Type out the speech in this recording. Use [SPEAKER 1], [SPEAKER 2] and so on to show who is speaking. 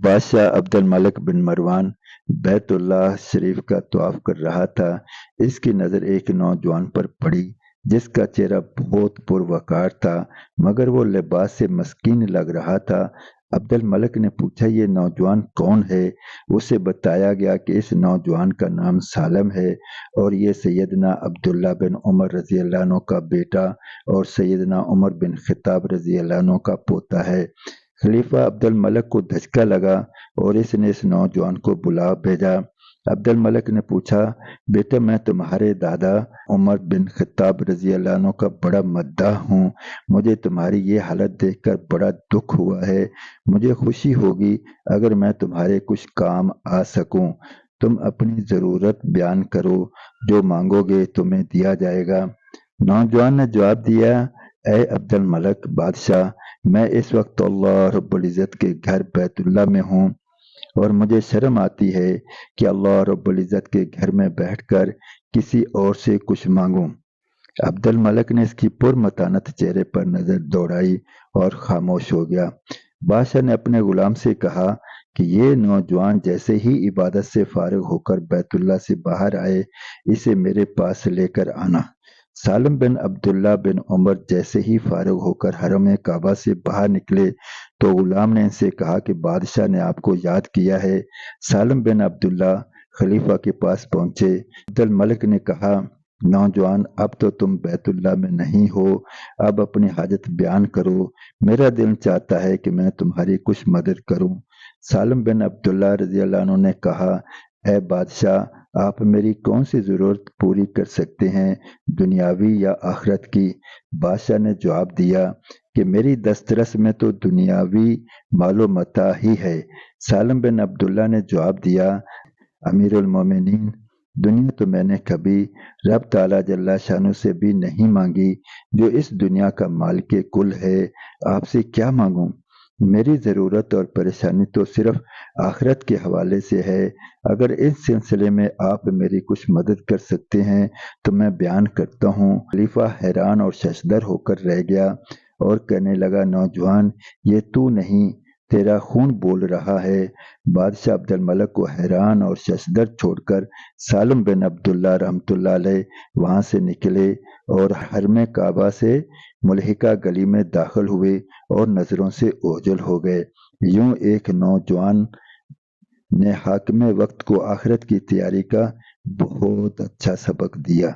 [SPEAKER 1] بادشاہ عبد الملک بن مروان بیت اللہ شریف کا طواف کر رہا تھا۔ اس کی نظر ایک نوجوان پر پڑی جس کا چہرہ بہت پروقار تھا مگر وہ لباس سے مسکین لگ رہا تھا۔ عبد الملک نے پوچھا یہ نوجوان کون ہے؟ اسے بتایا گیا کہ اس نوجوان کا نام سالم ہے اور یہ سیدنا عبداللہ بن عمر رضی اللہ عنہ کا بیٹا اور سیدنا عمر بن خطاب رضی اللہ عنہ کا پوتا ہے۔ خلیفہ عبد الملک کو دھچکا لگا اور اس نے اس نوجوان کو بلا بھیجا۔ عبد الملک نے پوچھا بیٹا میں تمہارے دادا عمر بن خطاب رضی اللہ عنہ کا بڑا مداح ہوں، مجھے تمہاری یہ حالت دیکھ کر بڑا دکھ ہوا ہے، مجھے خوشی ہوگی اگر میں تمہارے کچھ کام آ سکوں، تم اپنی ضرورت بیان کرو، جو مانگو گے تمہیں دیا جائے گا۔ نوجوان نے جواب دیا اے عبد الملک بادشاہ، میں اس وقت اللہ رب العزت کے گھر بیت اللہ میں ہوں اور مجھے شرم آتی ہے کہ اللہ رب العزت کے گھر میں بیٹھ کر کسی اور سے کچھ مانگوں۔ عبد الملک نے اس کی پرمتانت چہرے پر نظر دوڑائی اور خاموش ہو گیا۔ بادشاہ نے اپنے غلام سے کہا کہ یہ نوجوان جیسے ہی عبادت سے فارغ ہو کر بیت اللہ سے باہر آئے اسے میرے پاس لے کر آنا۔ سالم بن عبداللہ بن عمر جیسے ہی فارغ ہو کر حرم کعبہ سے باہر نکلے تو غلام نے ان سے کہا کہ بادشاہ نے آپ کو یاد کیا ہے۔ سالم بن عبداللہ خلیفہ کے پاس پہنچے۔ عبد الملک نے کہا نوجوان اب تو تم بیت اللہ میں نہیں ہو، اب اپنی حاجت بیان کرو، میرا دل چاہتا ہے کہ میں تمہاری کچھ مدد کروں۔ سالم بن عبداللہ رضی اللہ عنہ نے کہا اے بادشاہ آپ میری کون سی ضرورت پوری کر سکتے ہیں، دنیاوی یا آخرت کی؟ بادشاہ نے جواب دیا کہ میری دسترس میں تو دنیاوی مال و متاع ہی ہے۔ سالم بن عبداللہ نے جواب دیا امیر المومنین دنیا تو میں نے کبھی رب تعالیٰ جل شانہ سے بھی نہیں مانگی جو اس دنیا کا مالک کل ہے، آپ سے کیا مانگوں؟ میری ضرورت اور پریشانی تو صرف آخرت کے حوالے سے ہے، اگر اس سلسلے میں آپ میری کچھ مدد کر سکتے ہیں تو میں بیان کرتا ہوں۔ خلیفہ حیران اور ششدر ہو کر رہ گیا اور کہنے لگا نوجوان یہ تو نہیں، تیرا خون بول رہا ہے۔ بادشاہ عبد الملک کو حیران اور ششدر چھوڑ کر سالم بن عبداللہ رحمۃ اللہ علیہ وہاں سے نکلے اور حرم کعبہ سے ملحقہ گلی میں داخل ہوئے اور نظروں سے اوجھل ہو گئے۔ یوں ایک نوجوان نے حاکم وقت کو آخرت کی تیاری کا بہت اچھا سبق دیا۔